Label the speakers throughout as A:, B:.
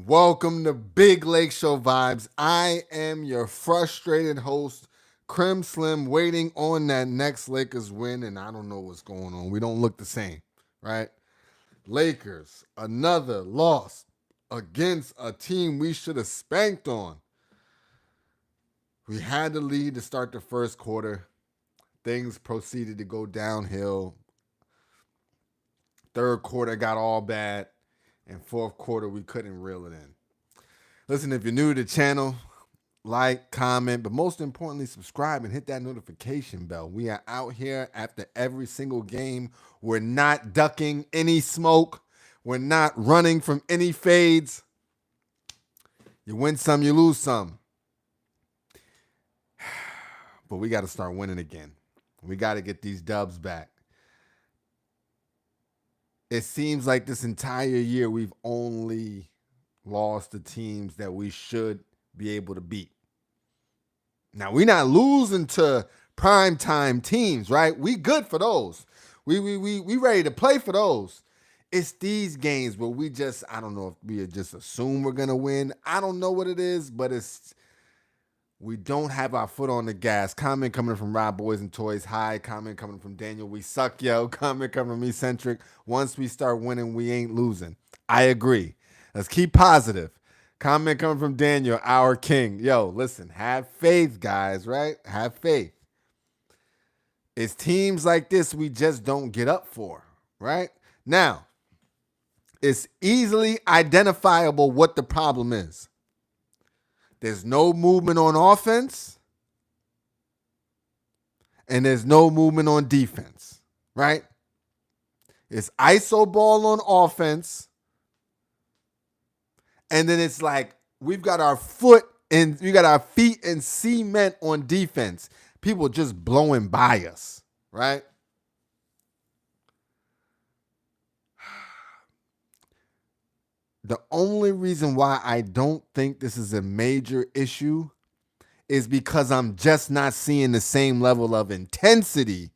A: Welcome to Big Lake Show Vibes. I am your frustrated host, Crim Slim, waiting on that next Lakers win, and I don't know what's going on. We don't look the same, right? Lakers, another loss against a team we should have spanked on. We had the lead to start the first quarter. Things proceeded to go downhill. Third quarter got all bad. And fourth quarter, we couldn't reel it in. Listen, if you're new to the channel, like, comment, but most importantly, subscribe and hit that notification bell. We are out here after every single game. We're not ducking any smoke. We're not running from any fades. You win some, you lose some. But we got to start winning again. We got to get these dubs back. It seems like this entire year we've only lost the teams that we should be able to beat. Now, we're not losing to primetime teams, right? We good for those. We ready to play for those. It's these games where we just, I don't know if we just assume we're going to win. I don't know what it is, but we don't have our foot on the gas. Comment coming from Rob Boys and Toys. Hi. Comment coming from Daniel. We suck, yo. Comment coming from Eccentric. Once we start winning, we ain't losing. I agree. Let's keep positive. Comment coming from Daniel, our king. Yo, listen, have faith, guys, right? Have faith. It's teams like this we just don't get up for, right? Now, it's easily identifiable what the problem is. There's no movement on offense, and there's no movement on defense, right? It's ISO ball on offense, and then it's like we got our feet in cement on defense. People just blowing by us, right? The only reason why I don't think this is a major issue is because I'm just not seeing the same level of intensity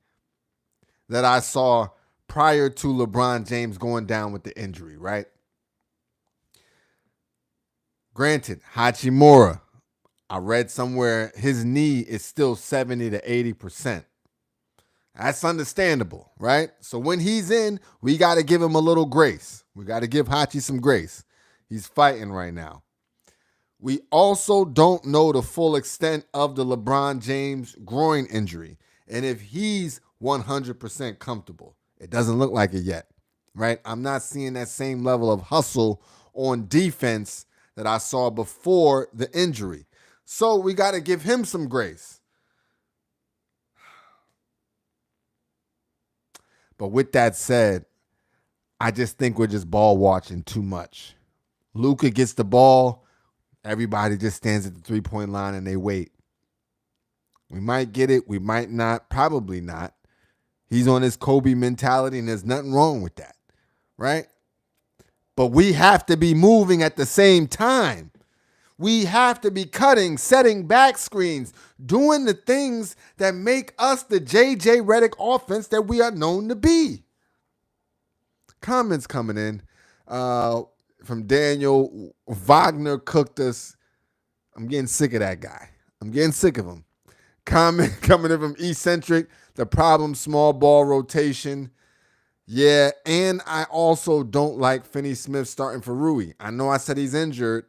A: that I saw prior to LeBron James going down with the injury, right? Granted, Hachimura, I read somewhere his knee is still 70 to 80%. That's understandable, right? So when he's in, we got to give him a little grace. We got to give Hachi some grace. He's fighting right now. We also don't know the full extent of the LeBron James groin injury and if he's 100% comfortable. It doesn't look like it yet, right? I'm not seeing that same level of hustle on defense that I saw before the injury. So we got to give him some grace. But with that said, I just think we're just ball watching too much. Luka gets the ball. Everybody just stands at the three-point line and they wait. We might get it. We might not. Probably not. He's on his Kobe mentality and there's nothing wrong with that, right? But we have to be moving at the same time. We have to be cutting, setting back screens, doing the things that make us the J.J. Redick offense that we are known to be. Comments coming in from Daniel. Wagner cooked us. I'm getting sick of that guy. I'm getting sick of him. Comment coming in from Eccentric. The problem, small ball rotation. Yeah, and I also don't like Finney Smith starting for Rui. I know I said he's injured,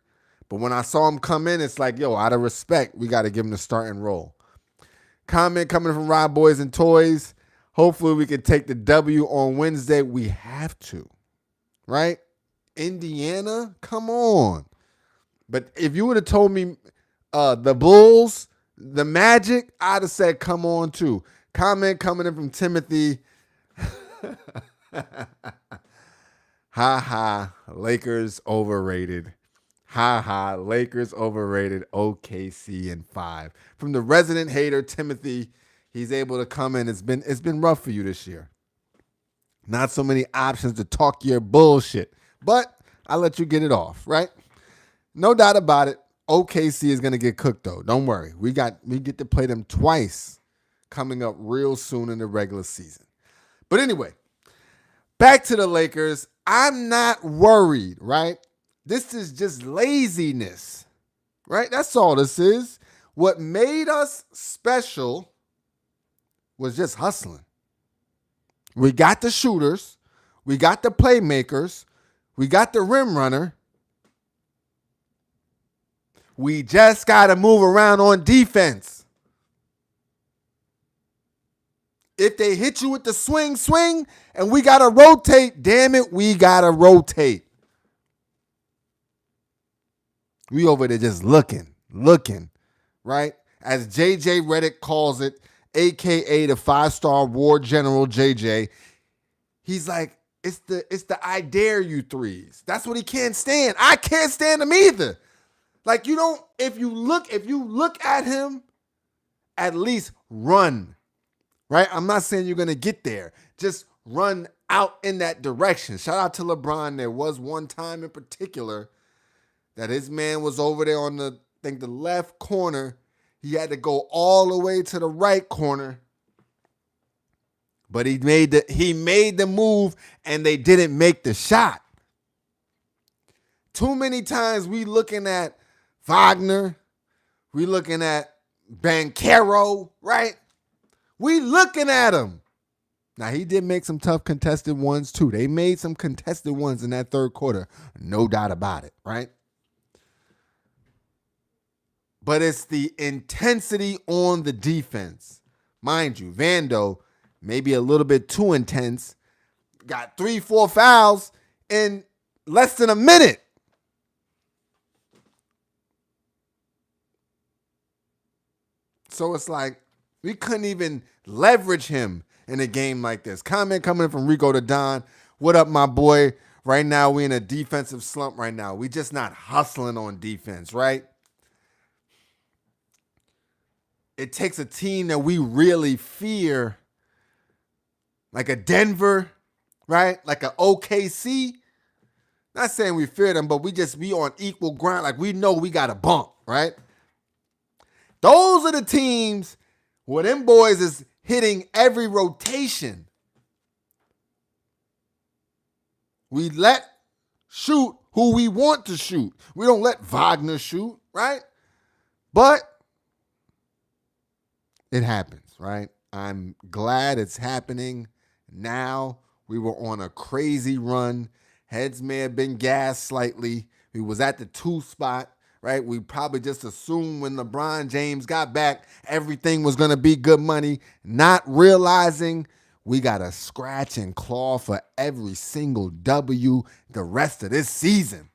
A: but when I saw him come in, it's like, yo, out of respect, we got to give him the starting role. Comment coming from Rob Boys and Toys. Hopefully we can take the W on Wednesday. We have to, right? Indiana, come on. But if you would have told me the Bulls, the Magic, I'd have said come on too. Comment coming in from Timothy. Ha ha, Lakers overrated. Ha ha, Lakers overrated. OKC in 5. From the resident hater, Timothy, he's able to come in. It's been rough for you this year. Not so many options to talk your bullshit. But I let you get it off, right? No doubt about it. OKC is going to get cooked, though. Don't worry. We get to play them twice coming up real soon in the regular season. But anyway, back to the Lakers. I'm not worried, right? This is just laziness, right? That's all this is. What made us special was just hustling. We got the shooters. We got the playmakers. We got the rim runner. We just got to move around on defense. If they hit you with the swing, and we got to rotate, damn it, we got to rotate. We over there just looking, right? As JJ Redick calls it, a.k.a. the 5-star war general JJ, he's like, it's the I dare you threes. That's what he can't stand. I can't stand them either. Like, you don't, if you look at him, at least run, right? I'm not saying you're going to get there. Just run out in that direction. Shout out to LeBron. There was one time in particular that his man was over there on the left corner. He had to go all the way to the right corner. But he made the move and they didn't make the shot. Too many times we looking at Wagner, we looking at Banchero, right? We looking at him. Now, he did make some tough contested ones too. They made some contested ones in that third quarter. No doubt about it, right? But it's the intensity on the defense. Mind you, Vando, maybe a little bit too intense, got 3-4 fouls in less than a minute. So it's like we couldn't even leverage him in a game like this. Comment coming in from Rico to Don. What up, my boy? Right now, we in a defensive slump right now. We just not hustling on defense, right? It takes a team that we really fear, like a Denver, right? Like a OKC. Not saying we fear them, but we just be on equal ground. Like we know we got a bump, right? Those are the teams where them boys is hitting every rotation. We let shoot who we want to shoot. We don't let Wagner shoot, right? But it happens, right? I'm glad it's happening now. We were on a crazy run. Heads may have been gassed slightly. We was at the 2 spot, right? We probably just assumed when LeBron James got back, everything was going to be good money, not realizing we got to scratch and claw for every single W the rest of this season.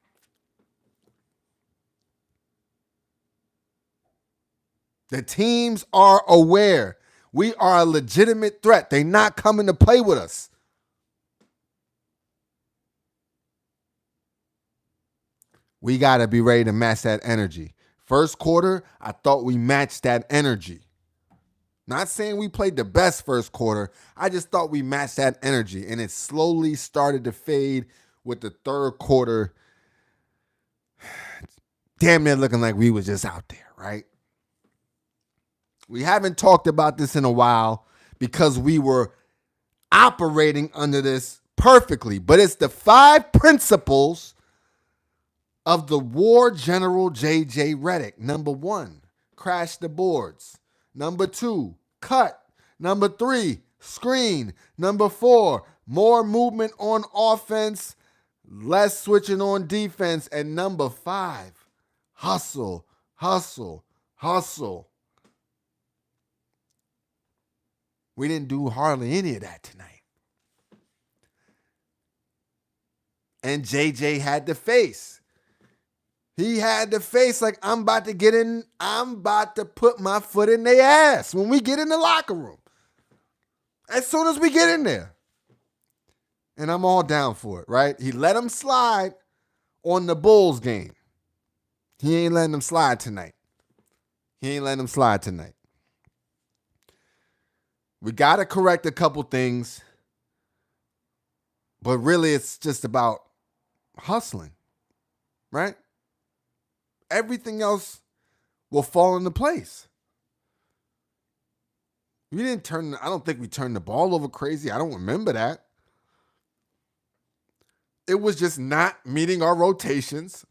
A: The teams are aware. We are a legitimate threat. They're not coming to play with us. We got to be ready to match that energy. First quarter, I thought we matched that energy. Not saying we played the best first quarter. I just thought we matched that energy. And it slowly started to fade with the third quarter. Damn near looking like we was just out there, right? We haven't talked about this in a while because we were operating under this perfectly. But it's the 5 principles of the war general J.J. Redick. Number 1, crash the boards. Number 2, cut. Number 3, screen. Number 4, more movement on offense, less switching on defense. And number 5, hustle, hustle, hustle. We didn't do hardly any of that tonight. And JJ had the face. He had the face like, I'm about to get in. I'm about to put my foot in their ass when we get in the locker room. As soon as we get in there. And I'm all down for it, right? He let him slide on the Bulls game. He ain't letting him slide tonight. We got to correct a couple things. But really, it's just about hustling, right? Everything else will fall into place. I don't think we turned the ball over crazy. I don't remember that. It was just not meeting our rotations,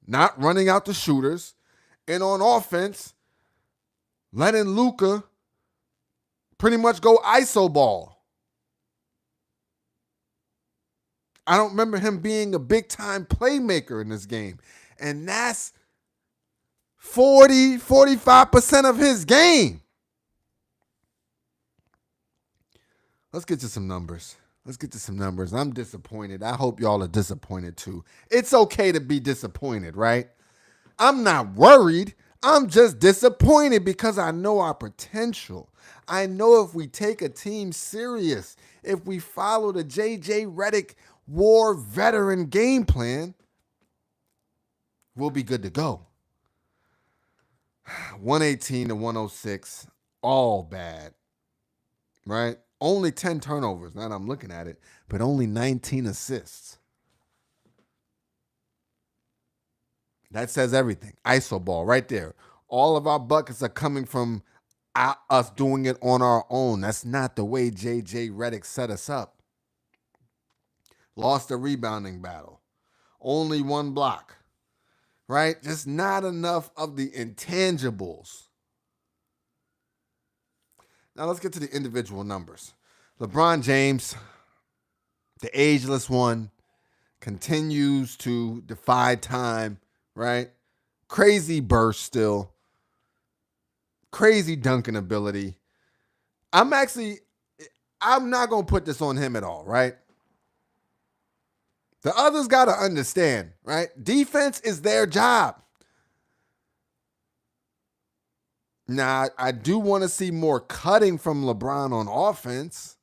A: not running out the shooters, and on offense, letting Luka pretty much go ISO ball. I don't remember him being a big-time playmaker in this game. And that's 45% of his game. Let's get to some numbers. I'm disappointed. I hope y'all are disappointed too. It's okay to be disappointed, right? I'm not worried. I'm just disappointed because I know our potential. I know if we take a team serious, if we follow the J.J. Redick war veteran game plan, we'll be good to go. 118 to 106, all bad, right? Only 10 turnovers, now that I'm looking at it, but only 19 assists. That says everything. ISO ball right there. All of our buckets are coming from us doing it on our own. That's not the way J.J. Redick set us up. Lost the rebounding battle. Only one block, right? Just not enough of the intangibles. Now let's get to the individual numbers. LeBron James, the ageless one, continues to defy time, right? Crazy burst still. Crazy dunking ability. I'm not going to put this on him at all, right? The others got to understand, right? Defense is their job. Now, I do want to see more cutting from LeBron on offense.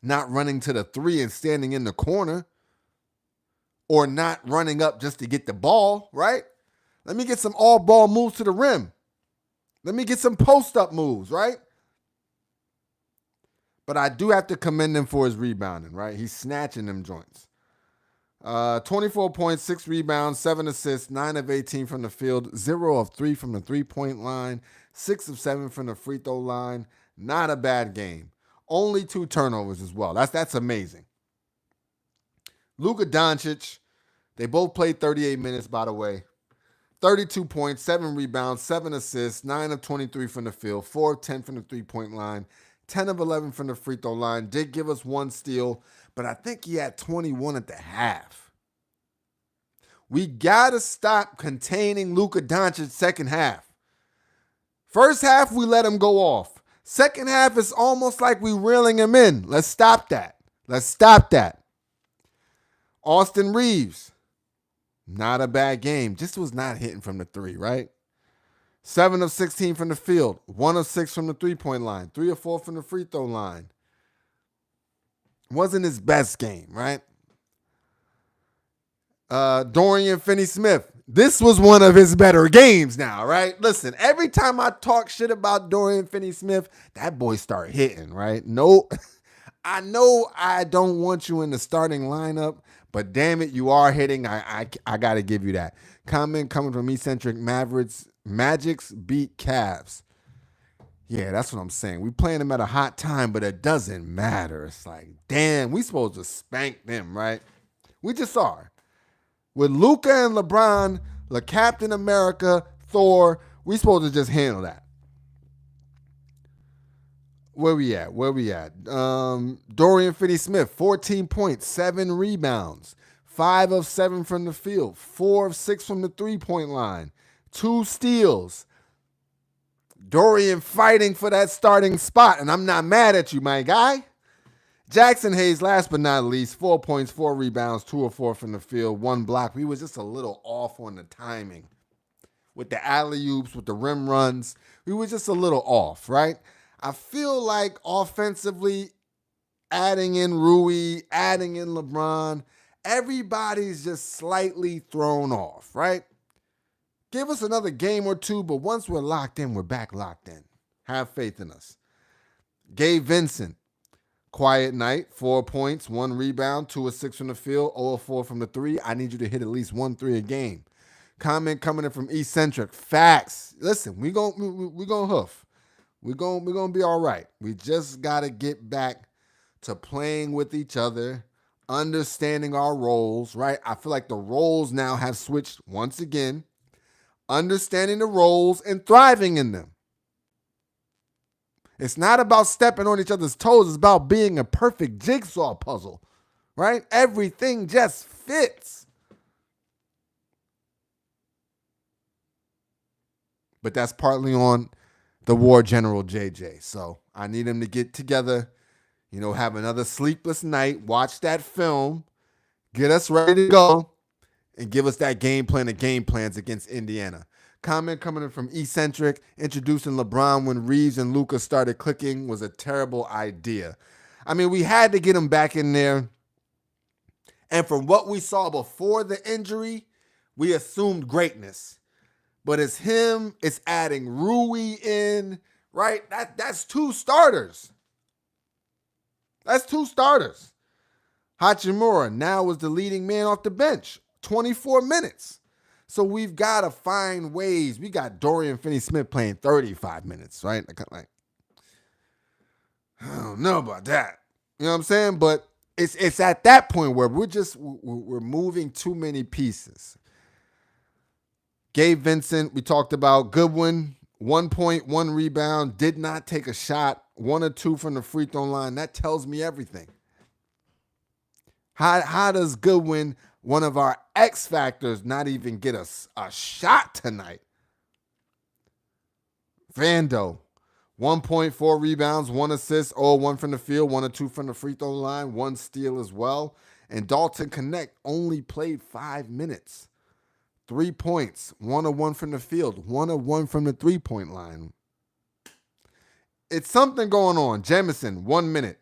A: Not running to the three and standing in the corner. Or not running up just to get the ball, right? Let me get some all-ball moves to the rim. Let me get some post-up moves, right? But I do have to commend him for his rebounding, right? He's snatching them joints. 24 points, 6 rebounds, 7 assists, 9 of 18 from the field, 0 of 3 from the three-point line, 6 of 7 from the free throw line. Not a bad game. Only 2 turnovers as well. That's amazing. Luka Doncic, they both played 38 minutes, by the way. 32 points, 7 rebounds, 7 assists, 9 of 23 from the field, 4 of 10 from the three-point line, 10 of 11 from the free throw line. Did give us 1 steal, but I think he had 21 at the half. We got to stop containing Luka Doncic second half. First half, we let him go off. Second half, it's almost like we reeling him in. Let's stop that. Austin Reeves, not a bad game. Just was not hitting from the three, right? 7 of 16 from the field, 1 of 6 from the three-point line, 3 of 4 from the free throw line. Wasn't his best game, right? Dorian Finney-Smith, this was one of his better games now, right? Listen, every time I talk shit about Dorian Finney-Smith, that boy start hitting, right? No, I know I don't want you in the starting lineup, but damn it, you are hitting. I got to give you that. Comment coming from Eccentric Mavericks. Magics beat Cavs. Yeah, that's what I'm saying. We playing them at a hot time, but it doesn't matter. It's like, damn, we supposed to spank them, right? We just are. With Luka and LeBron, the Captain America, Thor, we supposed to just handle that. Where we at? Dorian Finney-Smith, 14 points, 7 rebounds, 5 of 7 from the field, 4 of 6 from the three-point line, 2 steals. Dorian fighting for that starting spot, and I'm not mad at you, my guy. Jackson Hayes, last but not least, 4 points, 4 rebounds, 2 of 4 from the field, 1 block. We was just a little off on the timing. With the alley-oops, with the rim runs, we were just a little off, right? I feel like offensively, adding in Rui, adding in LeBron, everybody's just slightly thrown off, right? Give us another game or two, but once we're locked in, we're back locked in. Have faith in us. Gabe Vincent, quiet night, 4 points, 1 rebound, 2 of 6 from the field, 0 of 4 from the three. I need you to hit at least 1 3 a game. Comment coming in from Eccentric. Facts. Listen, we gonna hoof. We're gonna be all right. We just gotta get back to playing with each other understanding our roles, right? I feel like the roles now have switched once again, understanding the roles and thriving in them. It's not about stepping on each other's toes. It's about being a perfect jigsaw puzzle, right? Everything just fits. But that's partly on the war general JJ. So I need him to get together, have another sleepless night, watch that film, get us ready to go, and give us that game plan of game plans against Indiana. Comment coming in from Eccentric, introducing LeBron when Reeves and Luka started clicking was a terrible idea. I mean, we had to get him back in there. And from what we saw before the injury, we assumed greatness. But it's him, it's adding Rui in, right? That's two starters. That's two starters. Hachimura now was the leading man off the bench, 24 minutes. So we've got to find ways. We got Dorian Finney-Smith playing 35 minutes, right? Like, I don't know about that. You know what I'm saying? But it's at that point where we're moving too many pieces. Gabe Vincent, we talked about. Goodwin, 1 point, 1 rebound, did not take a shot, 1 or 2 from the free throw line. That tells me everything. How does Goodwin, one of our X factors, not even get a shot tonight? Vando, 1.4 rebounds, 1 assist, 1 from the field, 1 or 2 from the free throw line, 1 steal as well. And Dalton Connect only played 5 minutes. 3 points, 1 or 1 from the field, 1 or 1 from the 3-point line. It's something going on. Jamison, 1 minute.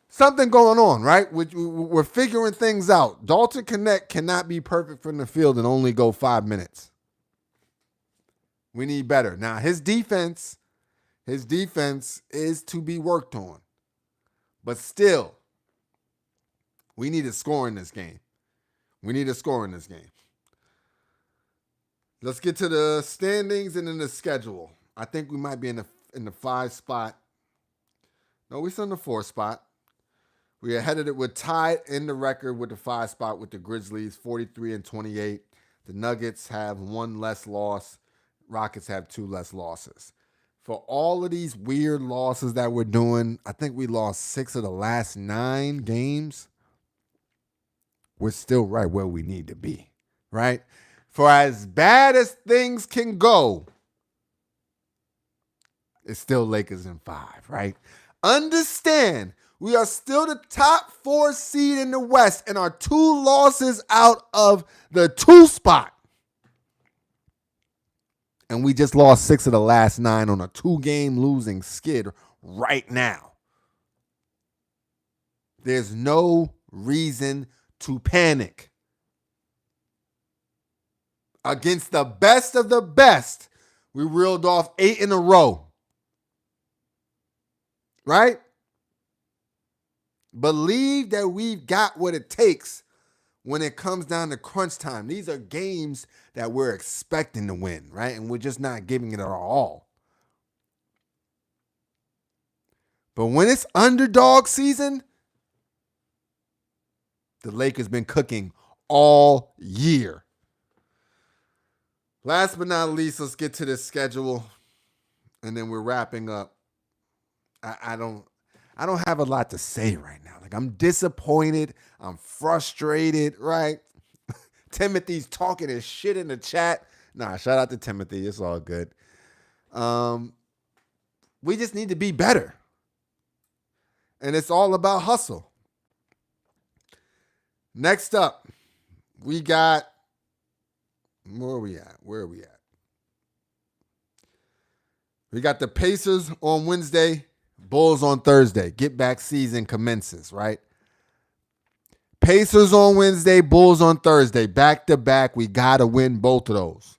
A: Something going on, right? We're figuring things out. Dalton Connect cannot be perfect from the field and only go 5 minutes. We need better. Now, his defense is to be worked on. But still, we need to score in this game. Let's get to the standings and then the schedule. I think we might be in the 5 spot. No, we're still in the 4 spot. We are headed it. We're tied in the record with the 5 spot with the Grizzlies, 43-28. The Nuggets have 1 less loss. Rockets have 2 less losses. For all of these weird losses that we're doing, I think we lost 6 of the last 9 games. We're still right where we need to be, right? For as bad as things can go, it's still Lakers in 5, right? Understand, we are still the top 4 seed in the West and are 2 losses out of the 2 spot. And we just lost 6 of the last 9 on a 2-game losing skid right now. There's no reason to panic. Against the best of the best, we reeled off 8 in a row. Right? Believe that we've got what it takes when it comes down to crunch time. These are games that we're expecting to win, right? And we're just not giving it our all. But when it's underdog season, the Lakers been cooking all year. Last but not least, let's get to this schedule, and then we're wrapping up. I don't have a lot to say right now. Like, I'm disappointed. I'm frustrated, right? Timothy's talking his shit in the chat. Nah, shout out to Timothy. It's all good. We just need to be better. And it's all about hustle. Next up, we got, where are we at? We got the Pacers on Wednesday, Bulls on Thursday. Get back season commences, right? Pacers on Wednesday, Bulls on Thursday. Back to back, we got to win both of those.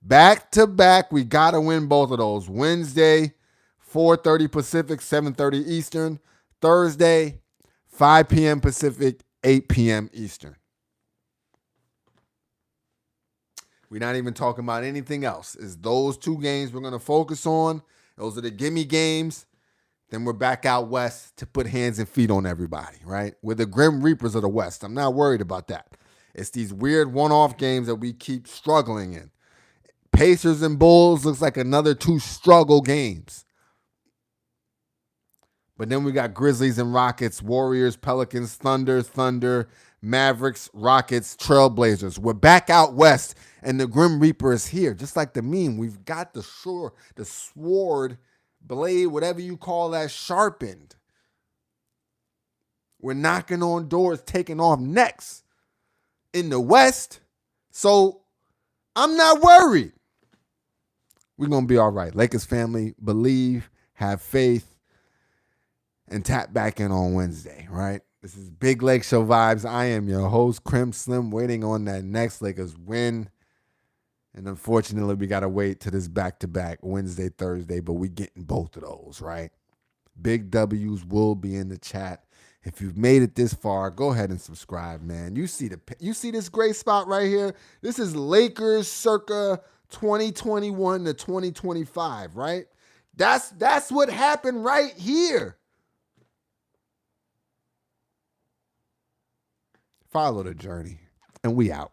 A: Back to back, we got to win both of those. Wednesday, 4:30 Pacific, 7:30 Eastern. Thursday, 5 p.m. Pacific, 8 p.m. Eastern. We're not even talking about anything else. It's those 2 games we're going to focus on. Those are the gimme games. Then we're back out west to put hands and feet on everybody, right? We're the Grim Reapers of the West. I'm not worried about that. It's these weird one-off games that we keep struggling in. Pacers and Bulls looks like another 2 struggle games. But then we got Grizzlies and Rockets, Warriors, Pelicans, Thunder, Mavericks, Rockets, Trailblazers. We're back out west, and the Grim Reaper is here. Just like the meme, we've got the sword, blade, whatever you call that, sharpened. We're knocking on doors, taking off necks in the West. So I'm not worried. We're going to be all right. Lakers family, believe, have faith, and tap back in on Wednesday, right? This is Big Lake Show Vibes. I am your host, Crim Slim, waiting on that next Lakers win. And unfortunately, we got to wait to this back-to-back Wednesday, Thursday, but we getting both of those, right? Big W's will be in the chat. If you've made it this far, go ahead and subscribe, man. You see this great spot right here? This is Lakers circa 2021 to 2025, right? That's what happened right here. Follow the journey, and we out.